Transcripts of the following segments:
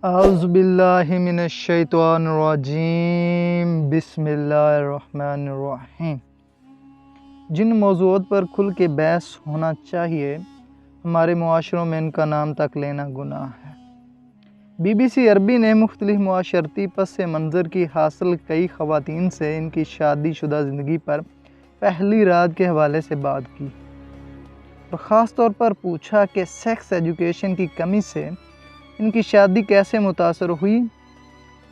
اعوذ باللہ من الشیطان الرجیم بسم اللہ الرحمن الرحیم۔ جن موضوعات پر کھل کے بحث ہونا چاہیے ہمارے معاشروں میں ان کا نام تک لینا گناہ ہے۔ بی بی سی عربی نے مختلف معاشرتی پس منظر کی حاصل کئی خواتین سے ان کی شادی شدہ زندگی پر پہلی رات کے حوالے سے بات کی اور خاص طور پر پوچھا کہ سیکس ایجوکیشن کی کمی سے ان کی شادی کیسے متاثر ہوئی۔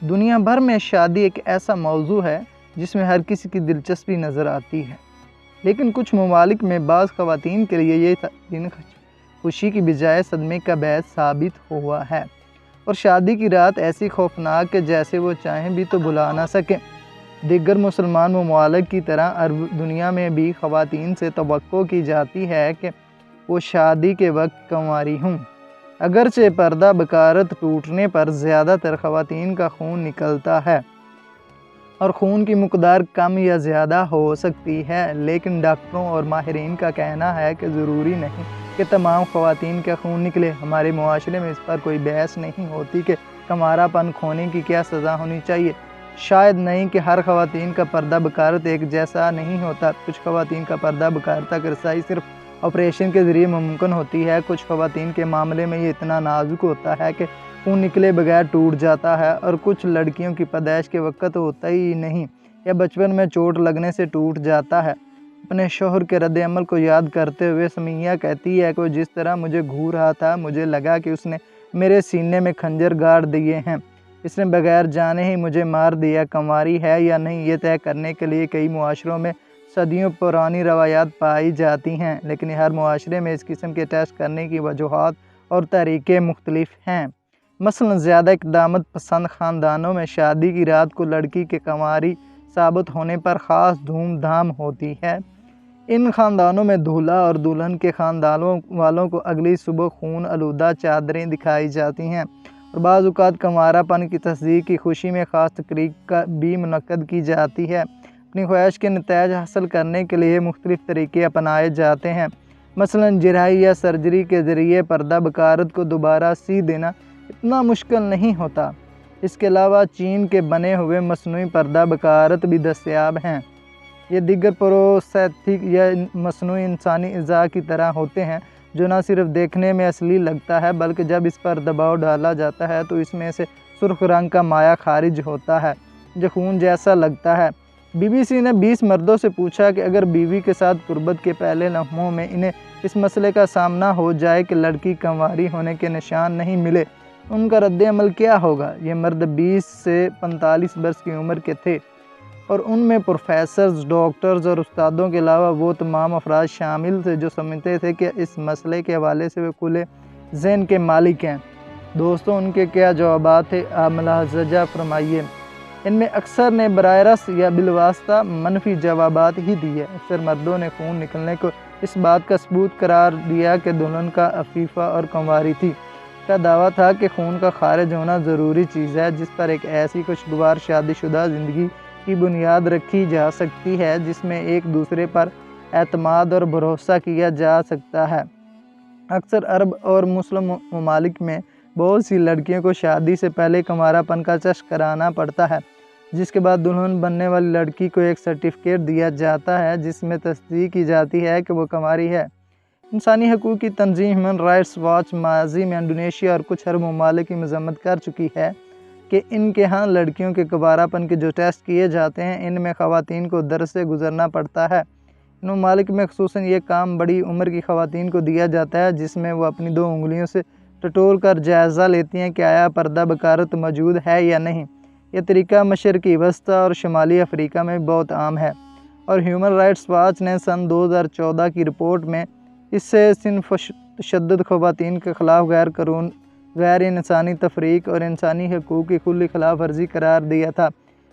دنیا بھر میں شادی ایک ایسا موضوع ہے جس میں ہر کسی کی دلچسپی نظر آتی ہے، لیکن کچھ ممالک میں بعض خواتین کے لیے یہ خوشی کی بجائے صدمے کا باعث ثابت ہوا ہے، اور شادی کی رات ایسی خوفناک کہ جیسے وہ چاہیں بھی تو بھلا نہ سکیں۔ دیگر مسلمان ممالک کی طرح عرب دنیا میں بھی خواتین سے توقع کی جاتی ہے کہ وہ شادی کے وقت کنواری ہوں۔ اگرچہ پردہ بکارت ٹوٹنے پر زیادہ تر خواتین کا خون نکلتا ہے اور خون کی مقدار کم یا زیادہ ہو سکتی ہے، لیکن ڈاکٹروں اور ماہرین کا کہنا ہے کہ ضروری نہیں کہ تمام خواتین کا خون نکلے۔ ہمارے معاشرے میں اس پر کوئی بحث نہیں ہوتی کہ کنوارا پن کھونے کی کیا سزا ہونی چاہیے۔ شاید نہیں کہ ہر خواتین کا پردہ بکارت ایک جیسا نہیں ہوتا۔ کچھ خواتین کا پردہ بکارت کا رسائی صرف آپریشن کے ذریعے ممکن ہوتی ہے۔ کچھ خواتین کے معاملے میں یہ اتنا نازک ہوتا ہے کہ خون نکلے بغیر ٹوٹ جاتا ہے، اور کچھ لڑکیوں کی پیدائش کے وقت ہوتا ہی نہیں یا بچپن میں چوٹ لگنے سے ٹوٹ جاتا ہے۔ اپنے شوہر کے رد عمل کو یاد کرتے ہوئے سمیہ کہتی ہے کہ جس طرح مجھے گھور رہا تھا، مجھے لگا کہ اس نے میرے سینے میں خنجر گاڑ دیے ہیں۔ اس نے بغیر جانے ہی مجھے مار دیا۔ کنواری ہے یا نہیں یہ طے کرنے کے لیے کئی معاشروں میں صدیوں پرانی روایات پائی جاتی ہیں، لیکن ہر معاشرے میں اس قسم کے ٹیسٹ کرنے کی وجوہات اور طریقے مختلف ہیں۔ مثلاً زیادہ اقدامت پسند خاندانوں میں شادی کی رات کو لڑکی کے کنواری ثابت ہونے پر خاص دھوم دھام ہوتی ہے۔ ان خاندانوں میں دولہا اور دلہن کے خاندانوں والوں کو اگلی صبح خون آلودہ چادریں دکھائی جاتی ہیں، اور بعض اوقات کنوارا پن کی تصدیق کی خوشی میں خاص تقریب بھی منعقد کی جاتی ہے۔ اپنی خواہش کے نتائج حاصل کرنے کے لیے مختلف طریقے اپنائے جاتے ہیں، مثلاً جراحی یا سرجری کے ذریعے پردہ بکارت کو دوبارہ سی دینا اتنا مشکل نہیں ہوتا۔ اس کے علاوہ چین کے بنے ہوئے مصنوعی پردہ بکارت بھی دستیاب ہیں۔ یہ دیگر پروستھیٹک یا مصنوعی انسانی اعضاء کی طرح ہوتے ہیں، جو نہ صرف دیکھنے میں اصلی لگتا ہے بلکہ جب اس پر دباؤ ڈالا جاتا ہے تو اس میں سے سرخ رنگ کا مائع خارج ہوتا ہے جو خون جیسا لگتا ہے۔ بی بی سی نے 20 مردوں سے پوچھا کہ اگر بیوی کے ساتھ قربت کے پہلے لمحوں میں انہیں اس مسئلے کا سامنا ہو جائے کہ لڑکی کنواری ہونے کے نشان نہیں ملے، ان کا رد عمل کیا ہوگا۔ یہ مرد 20 سے 45 برس کی عمر کے تھے، اور ان میں پروفیسرز، ڈاکٹرز اور استادوں کے علاوہ وہ تمام افراد شامل تھے جو سمجھتے تھے کہ اس مسئلے کے حوالے سے وہ کھلے ذہن کے مالک ہیں۔ دوستوں، ان کے کیا جوابات تھے، آپ ملاحظہ فرمائیے۔ ان میں اکثر نے براہ راست یا بالواسطہ منفی جوابات ہی دیے۔ اکثر مردوں نے خون نکلنے کو اس بات کا ثبوت قرار دیا کہ دلہن کا عفیفہ اور کنواری تھی۔ کا دعویٰ تھا کہ خون کا خارج ہونا ضروری چیز ہے جس پر ایک ایسی خوشگوار شادی شدہ زندگی کی بنیاد رکھی جا سکتی ہے جس میں ایک دوسرے پر اعتماد اور بھروسہ کیا جا سکتا ہے۔ اکثر عرب اور مسلم ممالک میں بہت سی لڑکیوں کو شادی سے پہلے کنوارا پن کا ٹیسٹ کرانا پڑتا ہے، جس کے بعد دلہن بننے والی لڑکی کو ایک سرٹیفکیٹ دیا جاتا ہے جس میں تصدیق کی جاتی ہے کہ وہ کنواری ہے۔ انسانی حقوق کی تنظیم ہیومن رائٹس واچ ماضی میں انڈونیشیا اور کچھ عرب ممالک کی مذمت کر چکی ہے کہ ان کے ہاں لڑکیوں کے کنوارا پن کے جو ٹیسٹ کیے جاتے ہیں ان میں خواتین کو درس سے گزرنا پڑتا ہے۔ ان ممالک میں خصوصاً یہ کام بڑی عمر کی خواتین کو دیا جاتا ہے، جس میں وہ اپنی 2 انگلیوں سے ٹٹول کر جائزہ لیتی ہیں کہ آیا پردہ بکارت موجود ہے یا نہیں۔ یہ طریقہ مشرقی وسطی اور شمالی افریقہ میں بہت عام ہے، اور ہیومن رائٹس واچ نے سن 2014 کی رپورٹ میں اس سے صنف تشدد، خواتین کے خلاف غیر انسانی تفریق اور انسانی حقوق کی کھلی خلاف ورزی قرار دیا تھا۔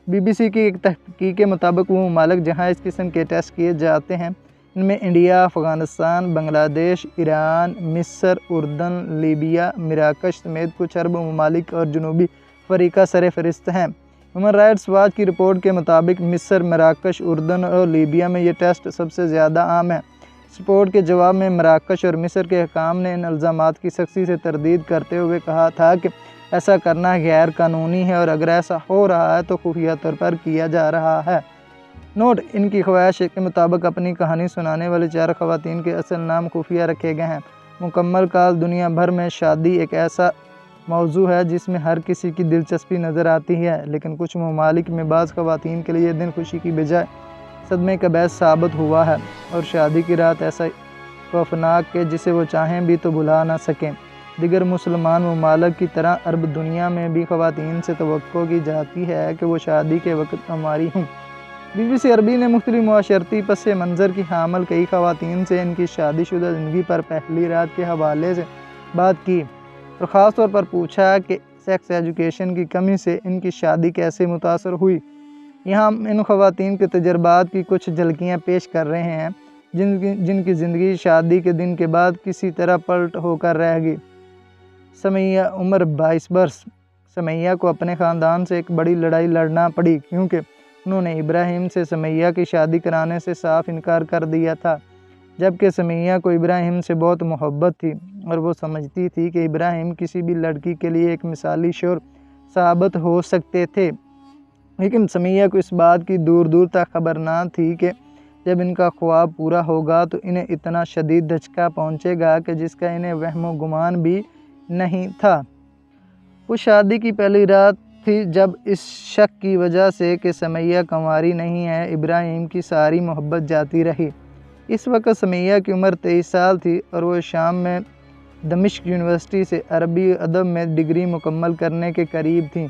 بی بی سی کی ایک تحقیق کے مطابق وہ ممالک جہاں اس قسم کے ٹیسٹ کیے جاتے ہیں ان میں انڈیا، افغانستان، بنگلہ دیش، ایران، مصر، اردن، لیبیا، مراکش سمیت کچھ عرب ممالک اور جنوبی افریقہ سر فہرست ہیں۔ ہیومن رائٹس واچ کی رپورٹ کے مطابق مصر، مراکش، اردن اور لیبیا میں یہ ٹیسٹ سب سے زیادہ عام ہے۔ اس رپورٹ کے جواب میں مراکش اور مصر کے حکام نے ان الزامات کی سختی سے تردید کرتے ہوئے کہا تھا کہ ایسا کرنا غیر قانونی ہے اور اگر ایسا ہو رہا ہے تو خفیہ طور پر کیا جا رہا ہے۔ نوٹ: ان کی خواہش کے مطابق اپنی کہانی سنانے والی 4 خواتین کے اصل نام خفیہ رکھے گئے ہیں۔ مکمل کال: دنیا بھر میں شادی ایک ایسا موضوع ہے جس میں ہر کسی کی دلچسپی نظر آتی ہے، لیکن کچھ ممالک میں بعض خواتین کے لیے یہ دن خوشی کی بجائے صدمے کا باعث ثابت ہوا ہے اور شادی کی رات ایسا خوفناک کہ جسے وہ چاہیں بھی تو بھلا نہ سکیں۔ دیگر مسلمان ممالک کی طرح عرب دنیا میں بھی خواتین سے توقع کی جاتی ہے کہ وہ شادی کے وقت کنواری ہوں۔ BBC عربی نے مختلف معاشرتی پس منظر کی حامل کئی خواتین سے ان کی شادی شدہ زندگی پر پہلی رات کے حوالے سے بات کی اور خاص طور پر پوچھا کہ سیکس ایجوکیشن کی کمی سے ان کی شادی کیسے متاثر ہوئی۔ یہاں ہم ان خواتین کے تجربات کی کچھ جھلکیاں پیش کر رہے ہیں جن کی زندگی شادی کے دن کے بعد کسی طرح پلٹ ہو کر رہ گئی۔ سمیہ، عمر 22 برس۔ سمیہ کو اپنے خاندان سے ایک بڑی لڑائی لڑنا پڑی کیونکہ انہوں نے ابراہیم سے سمیہ کی شادی کرانے سے صاف انکار کر دیا تھا، جبکہ سمیہ کو ابراہیم سے بہت محبت تھی اور وہ سمجھتی تھی کہ ابراہیم کسی بھی لڑکی کے لیے ایک مثالی شوہر ثابت ہو سکتے تھے۔ لیکن سمیہ کو اس بات کی دور دور تک خبر نہ تھی کہ جب ان کا خواب پورا ہوگا تو انہیں اتنا شدید دھچکا پہنچے گا کہ جس کا انہیں وہم و گمان بھی نہیں تھا۔ وہ شادی کی پہلی رات تھی جب اس شک کی وجہ سے کہ سمیہ کنواری نہیں ہے، ابراہیم کی ساری محبت جاتی رہی۔ اس وقت سمیہ کی عمر 23 سال تھی اور وہ شام میں دمشق یونیورسٹی سے عربی ادب میں ڈگری مکمل کرنے کے قریب تھیں،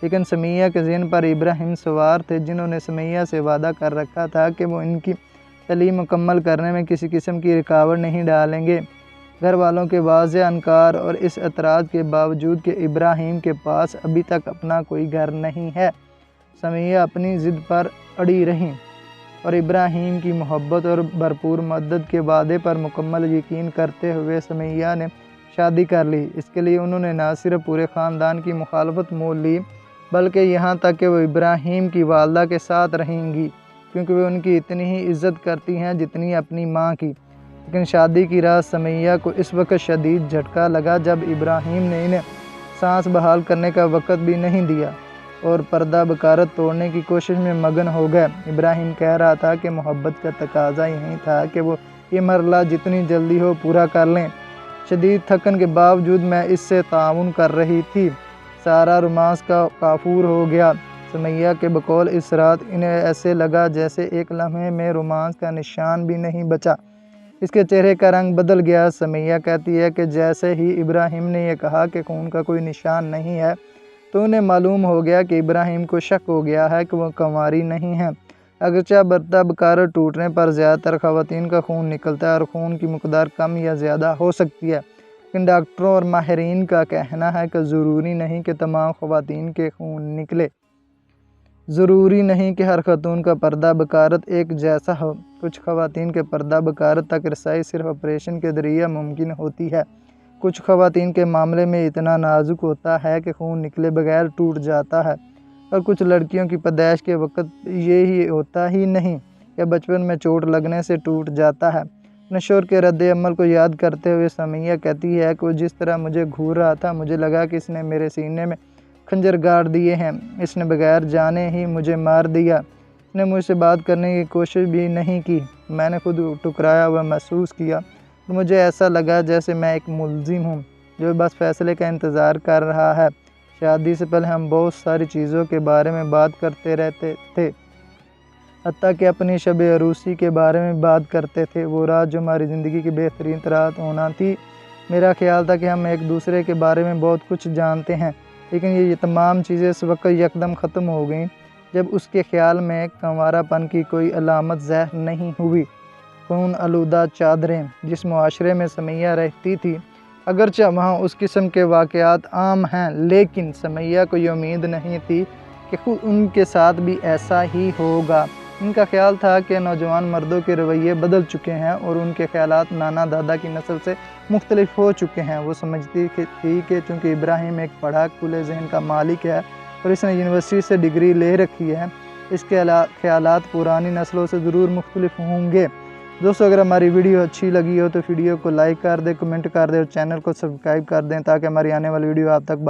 لیکن سمیہ کے ذہن پر ابراہیم سوار تھے جنہوں نے سمیہ سے وعدہ کر رکھا تھا کہ وہ ان کی تعلیم مکمل کرنے میں کسی قسم کی رکاوٹ نہیں ڈالیں گے۔ گھر والوں کے واضح انکار اور اس اعتراض کے باوجود کہ ابراہیم کے پاس ابھی تک اپنا کوئی گھر نہیں ہے، سمیہ اپنی ضد پر اڑی رہیں اور ابراہیم کی محبت اور بھرپور مدد کے وعدے پر مکمل یقین کرتے ہوئے سمیہ نے شادی کر لی۔ اس کے لیے انہوں نے نہ صرف پورے خاندان کی مخالفت مول لی بلکہ یہاں تک کہ وہ ابراہیم کی والدہ کے ساتھ رہیں گی کیونکہ وہ ان کی اتنی ہی عزت کرتی ہیں جتنی اپنی ماں کی۔ لیکن شادی کی رات سمیہ کو اس وقت شدید جھٹکا لگا جب ابراہیم نے انہیں سانس بحال کرنے کا وقت بھی نہیں دیا اور پردہ بکارت توڑنے کی کوشش میں مگن ہو گئے۔ ابراہیم کہہ رہا تھا کہ محبت کا تقاضا یہی تھا کہ وہ یہ مرحلہ جتنی جلدی ہو پورا کر لیں۔ شدید تھکن کے باوجود میں اس سے تعاون کر رہی تھی۔ سارا رومانس کا کافور ہو گیا۔ سمیہ کے بقول اس رات انہیں ایسے لگا جیسے ایک لمحے میں رومانس کا نشان بھی نہیں بچا۔ اس کے چہرے کا رنگ بدل گیا۔ سمیہ کہتی ہے کہ جیسے ہی ابراہیم نے یہ کہا کہ خون کا کوئی نشان نہیں ہے تو انہیں معلوم ہو گیا کہ ابراہیم کو شک ہو گیا ہے کہ وہ کنواری نہیں ہیں۔ اگرچہ پردہ بکارت ٹوٹنے پر زیادہ تر خواتین کا خون نکلتا ہے اور خون کی مقدار کم یا زیادہ ہو سکتی ہے، لیکن ڈاکٹروں اور ماہرین کا کہنا ہے کہ ضروری نہیں کہ تمام خواتین کے خون نکلے۔ ضروری نہیں کہ ہر خاتون کا پردہ بکارت ایک جیسا ہو۔ کچھ خواتین کے پردہ بکارت تک رسائی صرف آپریشن کے ذریعے ممکن ہوتی ہے۔ کچھ خواتین کے معاملے میں اتنا نازک ہوتا ہے کہ خون نکلے بغیر ٹوٹ جاتا ہے اور کچھ لڑکیوں کی پیدائش کے وقت یہ ہوتا ہی نہیں یا بچپن میں چوٹ لگنے سے ٹوٹ جاتا ہے۔ اپنے شوہر کے رد عمل کو یاد کرتے ہوئے سمیہ کہتی ہے کہ وہ جس طرح مجھے گھور رہا تھا مجھے لگا کہ اس نے میرے سینے میں خنجر گاڑ دیے ہیں۔ اس نے بغیر جانے ہی مجھے مار دیا۔ اس نے مجھ سے بات کرنے کی کوشش بھی نہیں کی۔ میں نے خود ٹکرایا ہوا محسوس کیا اور مجھے ایسا لگا جیسے میں ایک ملزم ہوں جو بس فیصلے کا انتظار کر رہا ہے۔ شادی سے پہلے ہم بہت ساری چیزوں کے بارے میں بات کرتے رہتے تھے، حتیٰ کہ اپنی شب عروسی کے بارے میں بات کرتے تھے، وہ رات جو ہماری زندگی کی بہترین رات ہونا تھی۔ میرا خیال تھا کہ ہم ایک دوسرے کے بارے میں بہت کچھ جانتے ہیں، لیکن یہ تمام چیزیں اس وقت یکدم ختم ہو گئیں جب اس کے خیال میں کنوارا پن کی کوئی علامت ظاہر نہیں ہوئی۔ خون آلودہ چادریں۔ جس معاشرے میں سمیہ رہتی تھی، اگرچہ وہاں اس قسم کے واقعات عام ہیں، لیکن سمیہ کو یہ امید نہیں تھی کہ خود ان کے ساتھ بھی ایسا ہی ہوگا۔ ان کا خیال تھا کہ نوجوان مردوں کے رویے بدل چکے ہیں اور ان کے خیالات نانا دادا کی نسل سے مختلف ہو چکے ہیں۔ وہ سمجھتی تھی کہ چونکہ ابراہیم ایک پڑھا کھلے ذہن کا مالک ہے اور اس نے یونیورسٹی سے ڈگری لے رکھی ہے، اس کے خیالات پرانی نسلوں سے ضرور مختلف ہوں گے۔ دوستو، اگر ہماری ویڈیو اچھی لگی ہو تو ویڈیو کو لائک کر دیں، کمنٹ کر دیں اور چینل کو سبسکرائب کر دیں تاکہ ہماری آنے والی ویڈیو آپ تک